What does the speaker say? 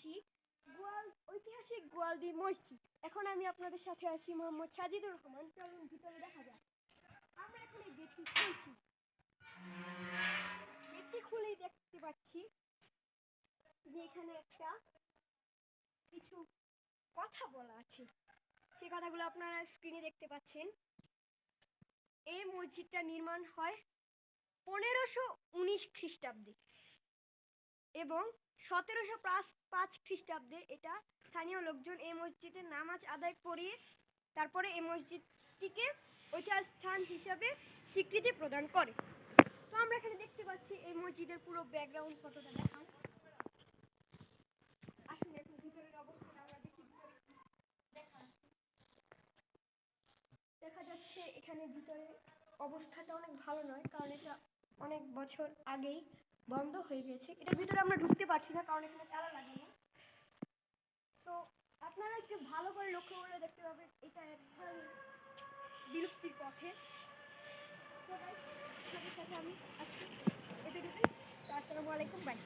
আছি ঐতিহাসিক গোয়ালদি মসজিদ। এখন আমি আপনাদের সাথে আছি মোহাম্মদ সাজিদুর রহমান। চলুন ভিতরে দেখা যাক। আমরা এখন এই গেটটি খুলছি। গেটটি খুলেই দেখতে পাচ্ছি যে এখানে একটা কিছু কথা বলা আছে। সেই কথাগুলো আপনারা স্ক্রিনে দেখতে পাচ্ছেন। এই মসজিদটা নির্মাণ হয় 1519 খ্রিস্টাব্দে এবং 1705 খ্রিস্টাব্দে এটা স্থানীয় লোকজন এই মসজিদে নামাজ আদায় করিয়ে তারপরে এই মসজিদটিকে ঐতিহাসিক স্থান হিসাবে স্বীকৃতি প্রদান করে। তো আমরা এখানে দেখতে পাচ্ছি এই মসজিদের পুরো ব্যাকগ্রাউন্ড ফটোটা দেখান। আসুন এখন ভিতরের অবস্থাটা আমরা দেখি। ভিতরে কি দেখা যাচ্ছে এখানে ভিতরে অবস্থাটা অনেক ভালো নয়, কারণ এটা অনেক বছর আগেই বন্ধ হয়ে গেছে। এটার ভিতরে আমরা ঢুকতে পারছি না কারণ এখানে তালা লাগানো। তো আপনারা একটু ভালো করে লক্ষ্য করে দেখতে পাবেন এটা একদম বিলুপ্তির পথে। তো গাইস, আপনাদের সাথে আমি আজকে এতটুকুই। আসসালামু আলাইকুম, বাই।